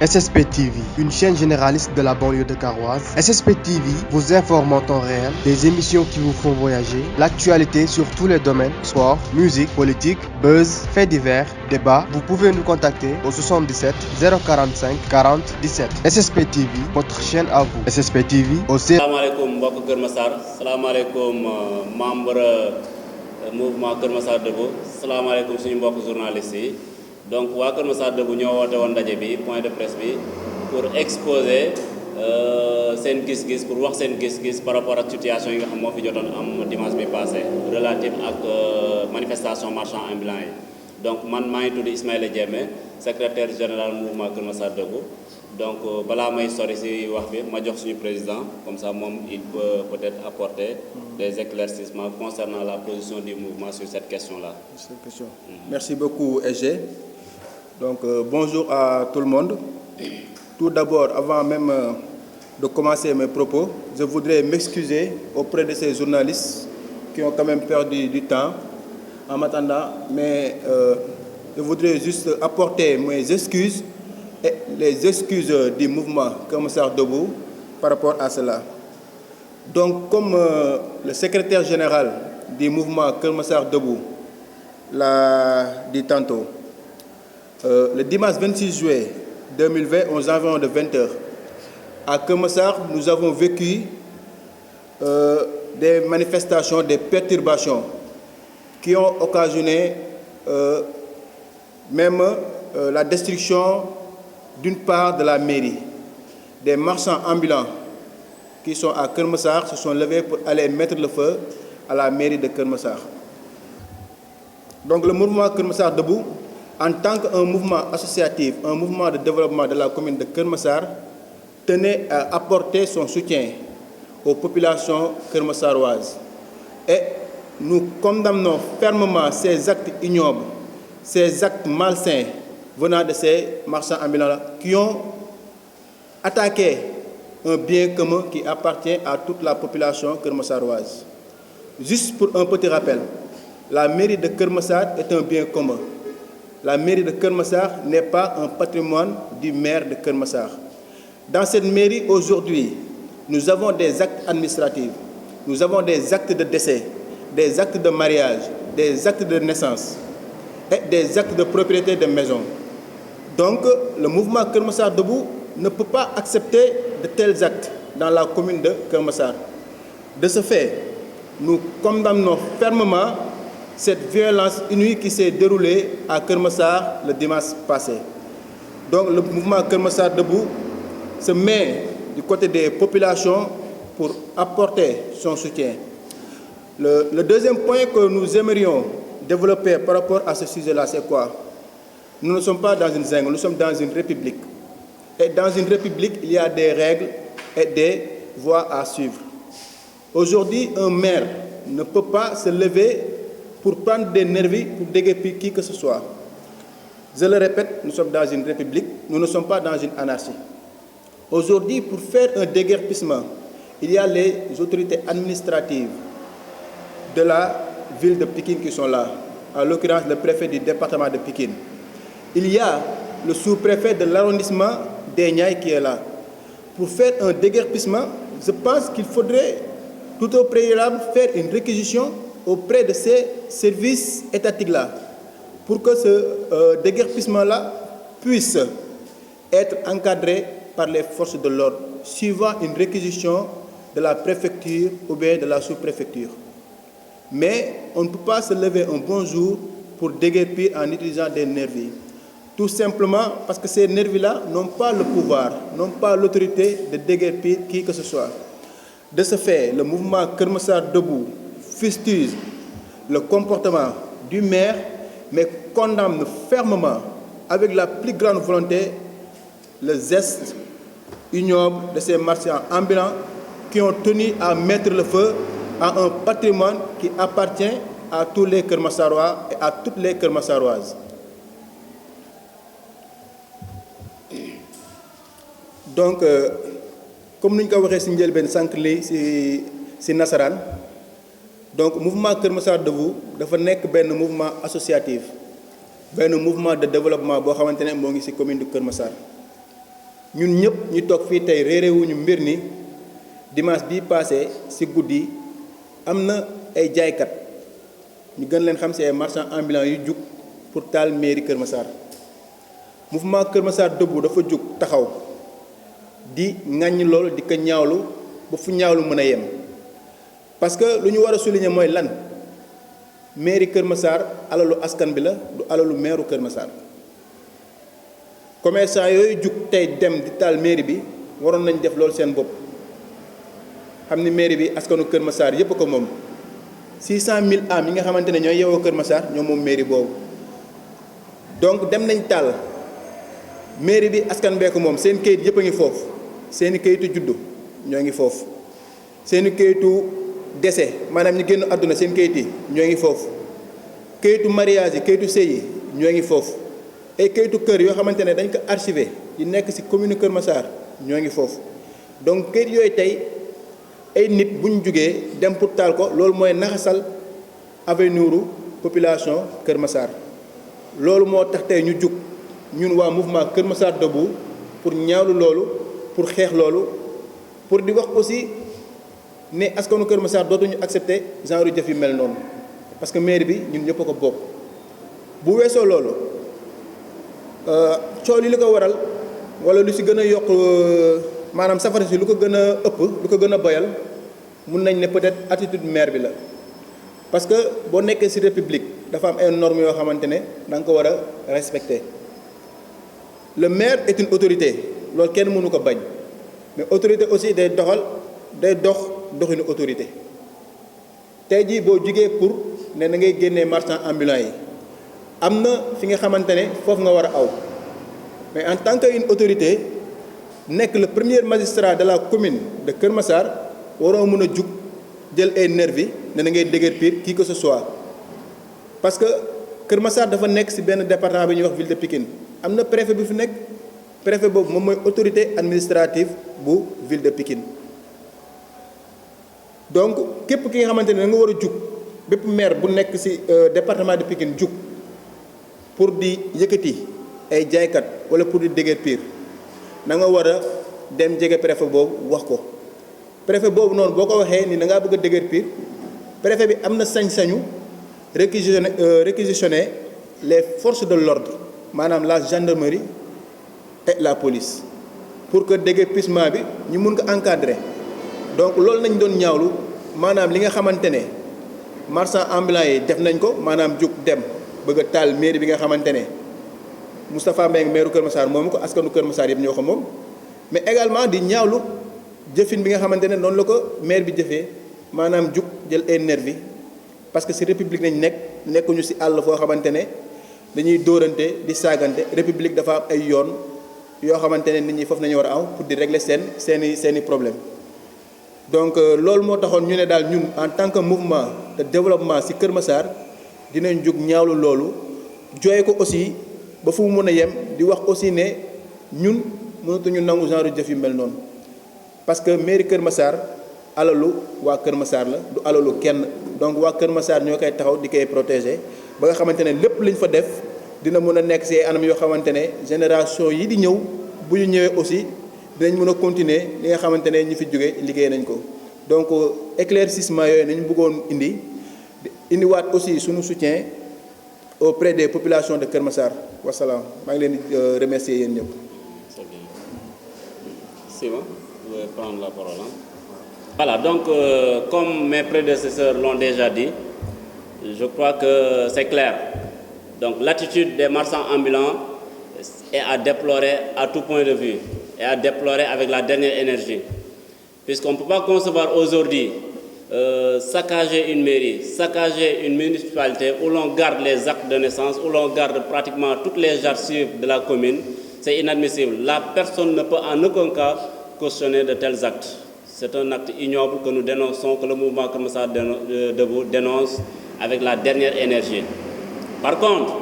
SSP TV, une chaîne généraliste de la banlieue de Karouaz. SSP TV vous informe en temps réel des émissions qui vous font voyager, l'actualité sur tous les domaines, sport, musique, politique, buzz, faits divers, débats. Vous pouvez nous contacter au 77 045 40 17. SSP TV, votre chaîne à vous. SSP TV au salaamaaleykum mbokk Kër Massar salaamaaleykum membre mouvement Kër Massar Debout salaamaaleykum suñu mbokk journalistes yi donc waa Kër Massar Debout ñoo woote woon ndaje bi point de presse bi pour exposer seen gis-gis pour wax seen gis-gis par rapport ak situation yi nga xam moo fi jotoon am dimanche bi passé relative ak manifestation marchand ambulant yi donc man maa ngi tudd Ismaïla Diémé secrétaire général mouvement Kër Massar Debout donc balaa may sori ci wax bi ma jox suñu président comme ça moom il peut peut-être apporter des éclaircissements concernant la position du mouvement sur cette question-là. Merci beaucoup SG. Donc bonjour à tout le monde. Tout d'abord, avant même de commencer mes propos, je voudrais m'excuser auprès de ces journalistes qui ont quand même perdu du temps en m'attendant, mais je voudrais juste apporter mes excuses et les excuses du mouvement Kër Massar Debout par rapport à cela. Donc, comme le secrétaire général du mouvement Kër Massar Debout l'a dit tantôt, le dimanche 26 juillet 2020, aux environs de 20h, à Kër Massar, nous avons vécu des manifestations, des perturbations qui ont occasionné même la destruction d'une part de la mairie. Des marchands ambulants qui sont à Kër Massar se sont levés pour aller mettre le feu à la mairie de Kër Massar. Donc le mouvement Kër Massar Debout, en tant qu'un mouvement associatif, un mouvement de développement de la commune de Kër Massar, tenait à apporter son soutien aux populations kërmassaroises. Et nous condamnons fermement ces actes ignobles, ces actes malsains venant de ces marchands ambulants qui ont attaqué un bien commun qui appartient à toute la population kërmassaroise. Juste pour un petit rappel, la mairie de Kër Massar est un bien commun. La mairie de Kër Massar n'est pas un patrimoine du maire de Kër Massar. Dans cette mairie, aujourd'hui, nous avons des actes administratifs, nous avons des actes de décès, des actes de mariage, des actes de naissance et des actes de propriété de maison. Donc, le mouvement Kër Massar Debout ne peut pas accepter de tels actes dans la commune de Kër Massar. De ce fait, nous condamnons fermement cette violence inouïe qui s'est déroulée à Kër Massar le dimanche passé. Donc, le mouvement Kër Massar Debout se met du côté des populations pour apporter son soutien. Le deuxième point que nous aimerions développer par rapport à ce sujet-là, c'est quoi? Nous ne sommes pas dans une jungle, nous sommes dans une république. Et dans une république, il y a des règles et des voies à suivre. Aujourd'hui, un maire ne peut pas se lever pour prendre des nervis, pour déguerpir qui que ce soit. Je le répète, nous sommes dans une république, nous ne sommes pas dans une anarchie. Aujourd'hui, pour faire un déguerpissement, il y a les autorités administratives de la ville de Pikine qui sont là, en l'occurrence le préfet du département de Pikine. Il y a le sous-préfet de l'arrondissement des Niayes qui est là. Pour faire un déguerpissement, je pense qu'il faudrait tout au préalable faire une réquisition auprès de ces services étatiques-là pour que ce déguerpissement-là puisse être encadré par les forces de l'ordre, suivant une réquisition de la préfecture ou bien de la sous-préfecture. Mais on ne peut pas se lever un bon jour pour déguerpir en utilisant des nervis. Tout simplement parce que ces nervis-là n'ont pas le pouvoir, n'ont pas l'autorité de déguerpir qui que ce soit. De ce fait, le mouvement Kër Massar Debout fustige le comportement du maire, mais condamne fermement, avec la plus grande volonté, le geste ignoble de ces marchands ambulants qui ont tenu à mettre le feu à un patrimoine qui appartient à tous les Kër Massarois et à toutes les Kër Massaroises. Donc, comme nous l'avons dit, c'est Nassaran. Donc, le mouvement Kër Massar Debout dafa nekk benn mouvement associatif, benn mouvement de développement boo xamante ne moo ngi ci commune de Kër Massar. ñun ñëpp ñu toog fii tey réeréewuñu mbir ni dimanche bii passé ci guddi am na ay jaaykat ñu gën leen xam ci ay marchands ambulants yu jug pour taal mairie Kër Massar mouvement Kër Massar Debout dafa jug taxaw di ŋàññ loolu di ko ñaawlu ba fu ñaawlu mën a yem parce que lu ñu war a souligner mooy lan mairie Kër Massar alalu askan bi la du alalu maireu Kër Massar commerçant yooyu jug tey dem di taal mairie bi waroon nañ def loolu seen bopp xam ni mairie bi askanu Kër Massar yépp ko moom 600 000 âmes yi nga xamante ne ñooy yeewoo Kër Massar ñoom moom mairie boobu donc dem nañ taal mairie bi askan bee ko moom seen kayit yépp a ngi foofu seeni kayitu juddu ñoo ngi foofu seeni kayitu décès maanaam ñu génn àdduna seen kayit yi ñoo ngi foofu kayitu mariage yi kayitu sëy yi ñoo ngi foofu ay kayitu kër yoo xamante ne dañ ko archivé yi nekk ci commune Kër Massar ñoo ngi foofu donc kayit yooyu tey ay nit bu ñu jugee dem pour taal ko loolu mooy naxasal avenir population Kër Massar loolu moo tax tey ñu jug ñun waa mouvement Kër Massar Debout pour ñaawlu loolu pour xeex loolu pour di wax aussi ne askanu Kër Massar dootuñu accepter genre jëf yu mel noonu parce que mairie bi ñun ñëpp a ko bokk bu weesoo loolu coow li ko waral wala lu ci gën a yokk maanaam safara si lu ko gën a ëpp lu ko gën a boyal mun nañ ne peut-être attitude maire bi la parce que boo nekkee ci république dafa am ay normes yoo xamante ne da nga ko war a respecter le maire est une autorité loolu kenn mënu ko bañ mais autorité aussi day doxinu autorité tey jii boo jugee pour ne na ngay génnee marchands ambulants yi am na fi nga xamante ne foofu nga war a aw mais en tant que une autorité nekk le premier magistrat de la commune de Kër Massar waroo mën a jug jël ay nervi ne na ngay déguerpir qui que ce soit parce que Kër Massar dafa nekk ci benn département bi ñuy wax ville de Pikine am na préfet bi fi nekk préfet boobu moom mooy autorité administrative bu ville de Pikine donc képp ki nga xamante ne da nga war a jug bépp maire bu nekk ci département de Pikine jug pour di yëkkati ay jaaykat walla pour di déguerpir na nga war a dem jege préfet boobu wax ko préfet boobu noonu boo ko waxee ni da ngaa bëgg a déguerpir préfet bi am na sañ-sañu réquisitionner les forces de l'ordre maanaam la gendarmerie et la police pour que déguerpissement bi ñu mun ko encadrer donc loolu nañ doon ñaawlu maanaam li nga xamante ne marchands ambulants yi def nañ ko maanaam jug dem bëgg a taal mairie bi nga xamante ne Moustapha Mbengue maire Kër Massar moomu ko askanu Kër Massar yëpp ñoo ko moom mais également di ñaawlu jëfin bi nga xamante ne noonu la ko maire bi jëfee maanaam jug jël ay nervi parce que ci république nañ nekkuñu ci àll foo xamante ne dañuy dóorante di saagante république dafa am ay yoon yoo xamante ne nit ñi foofu nañu war a aw pour di régler seeni problème donc loolu moo taxoon ñu ne daal ñun en tant que mouvement de développement ci Kër Massar dinañ jug ñaawlu loolu jooye ko aussi ba fu mu mën a yem di wax aussi ne ñun mënatuñu nangu genre jëf yu mel noonu parce que mairie Kër Massar alalu waa Kër Massar la du alalu kenn donc waa Kër Massar ñoo koy taxaw di koy protéger ba nga xamante ne lépp liñ fa def dina mën a nekk ci anam yoo xamante ne génération yi di ñëw bu ñu ñëwee aussi dinañ mën a continuer li nga xamante ne ñi fi jóge liggéey nañ ko donc éclaircissement yooyu nañu bëggoon indiwaat aussi suñu soutien auprès des populations de Kër Massar wasalaam maa ngi leen di remercier yéen ñëpp. C'est bien. Simon, vous pouvez prendre la parole. Voilà, donc comme mes prédécesseurs l'ont déjà dit, je crois que c'est clair. Donc l'attitude des marchands ambulants est à déplorer à tout point de vue et à déplorer avec la dernière énergie. Puisqu'on ne peut pas concevoir aujourd'hui saccager une mairie, saccager une municipalité où l'on garde les actes de naissance, où l'on garde pratiquement toutes les archives de la commune, c'est inadmissible. La personne ne peut en aucun cas cautionner de tels actes. C'est un acte ignoble que nous dénonçons, que le mouvement Kër Massar Debout dénonce avec la dernière énergie. Par contre,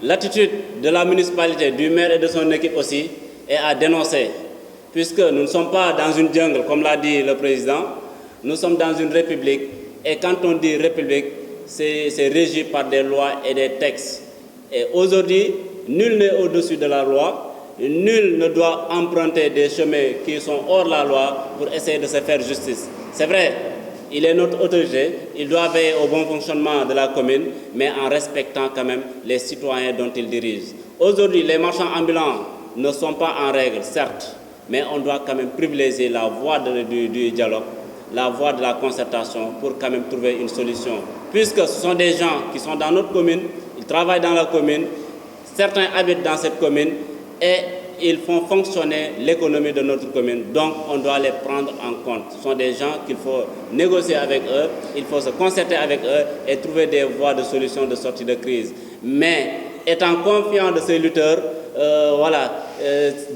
l'attitude de la municipalité, du maire et de son équipe aussi est à dénoncer, puisque nous ne sommes pas dans une jungle, comme l'a dit le président, nous sommes dans une république, et quand on dit république, c'est régi par des lois et des textes. Et aujourd'hui, nul n'est au-dessus de la loi, Nul ne doit emprunter des chemins qui sont hors la loi pour essayer de se faire justice. C'est vrai, il est notre autorité, il doit veiller au bon fonctionnement de la commune, mais en respectant quand même les citoyens dont il dirige. Aujourd'hui, les marchands ambulants ne sont pas en règle, certes, mais on doit quand même privilégier la voie du dialogue, la voie de la concertation pour quand même trouver une solution. Puisque ce sont des gens qui sont dans notre commune, ils travaillent dans la commune, certains habitent dans cette commune et ils font fonctionner l'économie de notre commune. Donc on doit les prendre en compte. Ce sont des gens qu'il faut négocier avec eux, il faut se concerter avec eux et trouver des voies de solution de sortie de crise. Mais étant confiant de ces lutteurs,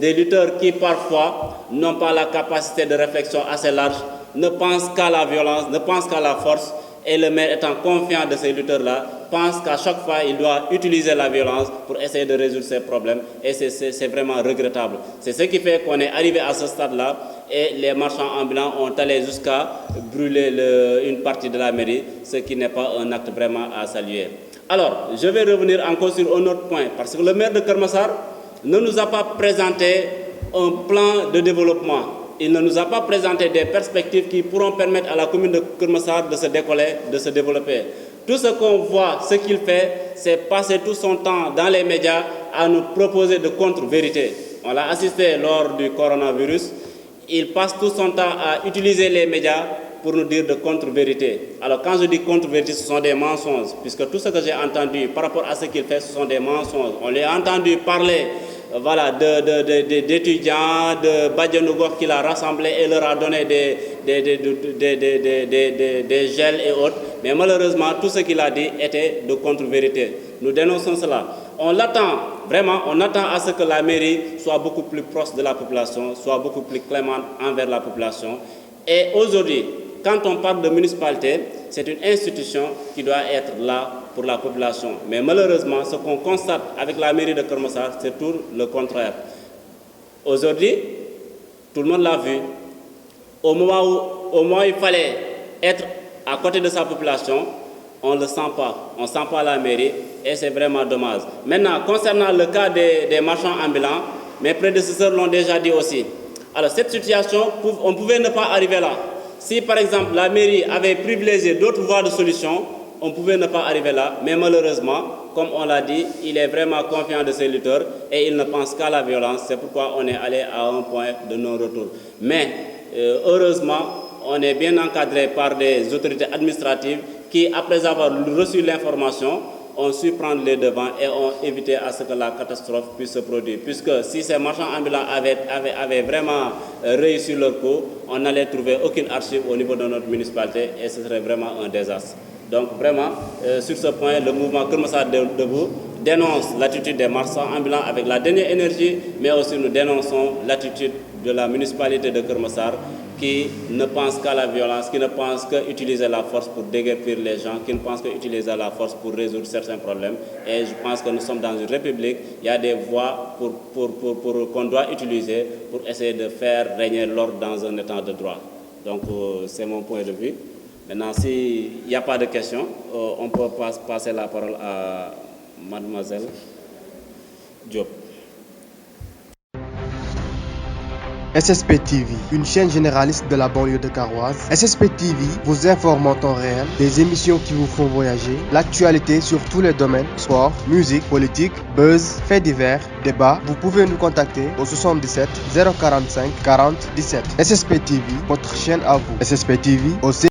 des lutteurs qui parfois n'ont pas la capacité de réflexion assez large, ne pensent qu'à la violence, ne pensent qu'à la force, et le maire étant confiant de ces lutteurs-là, pense qu'à chaque fois il doit utiliser la violence pour essayer de résoudre ses problèmes, et c'est vraiment regrettable. C'est ce qui fait qu'on est arrivé à ce stade-là, et les marchands ambulants ont allé jusqu'à brûler une partie de la mairie, ce qui n'est pas un acte vraiment à saluer. Alors, je vais revenir encore sur un autre point, parce que le maire de Keur Massar ne nous a pas présenté un plan de développement. Il ne nous a pas présenté des perspectives qui pourront permettre à la commune de Keur Massar de se décoller, de se développer. Tout ce qu'on voit, ce qu'il fait, c'est passer tout son temps dans les médias à nous proposer de contre-vérités. On l'a assisté lors du coronavirus. Il passe tout son temps à utiliser les médias pour nous dire de contre-vérités. Alors quand je dis contre-vérités, ce sont des mensonges, puisque tout ce que j'ai entendu par rapport à ce qu'il fait, ce sont des mensonges. On l'a entendu parler d'étudiants, de Badianougor qu'il a rassemblés et leur a donné des gels et autres. Mais malheureusement, tout ce qu'il a dit était de contre-vérité. Nous dénonçons cela. On l'attend, vraiment, on attend à ce que la mairie soit beaucoup plus proche de la population, soit beaucoup plus clémente envers la population. Et aujourd'hui, quand on parle de municipalité, c'est une institution qui doit être là pour la population. Mais malheureusement, ce qu'on constate avec la mairie de Keur Massar, c'est tout le contraire. Aujourd'hui, tout le monde l'a vu. Au moment où il fallait être à côté de sa population, on ne le sent pas. On ne sent pas la mairie et c'est vraiment dommage. Maintenant, concernant le cas des marchands ambulants, mes prédécesseurs l'ont déjà dit aussi. Alors cette situation, on pouvait ne pas arriver là. Si par exemple la mairie avait privilégié d'autres voies de solution, on pouvait ne pas arriver là. Mais malheureusement, comme on l'a dit, il est vraiment confiant de ses lutteurs et il ne pense qu'à la violence. C'est pourquoi on est allé à un point de non-retour. Mais heureusement, on est bien encadré par des autorités administratives qui, après avoir reçu l'information, ont su prendre les devants et ont évité à ce que la catastrophe puisse se produire. Puisque si ces marchands ambulants avaient vraiment réussi leur coup, on n'allait trouver aucune archive au niveau de notre municipalité et ce serait vraiment un désastre. Donc vraiment, sur ce point, le mouvement Keur Massar Debout dénonce l'attitude des marchands ambulants avec la dernière énergie, mais aussi nous dénonçons l'attitude de la municipalité de Keur Massar qui ne pense qu'à la violence, qui ne pense qu'à utiliser la force pour déguerpir les gens, qui ne pense qu'à utiliser la force pour résoudre certains problèmes. Et je pense que nous sommes dans une république, il y a des voies qu'on doit utiliser pour essayer de faire régner l'ordre dans un état de droit. Donc c'est mon point de vue. Maintenant, s'il n'y a pas de questions, on peut passer la parole à mademoiselle Diop. SSP TV, une chaîne généraliste de la banlieue de Caroise. SSP TV vous informe en temps réel des émissions qui vous font voyager, l'actualité sur tous les domaines, sport, musique, politique, buzz, faits divers, débats. Vous pouvez nous contacter au 77 045 40 17. SSP TV, votre chaîne à vous. SSP TV, aussi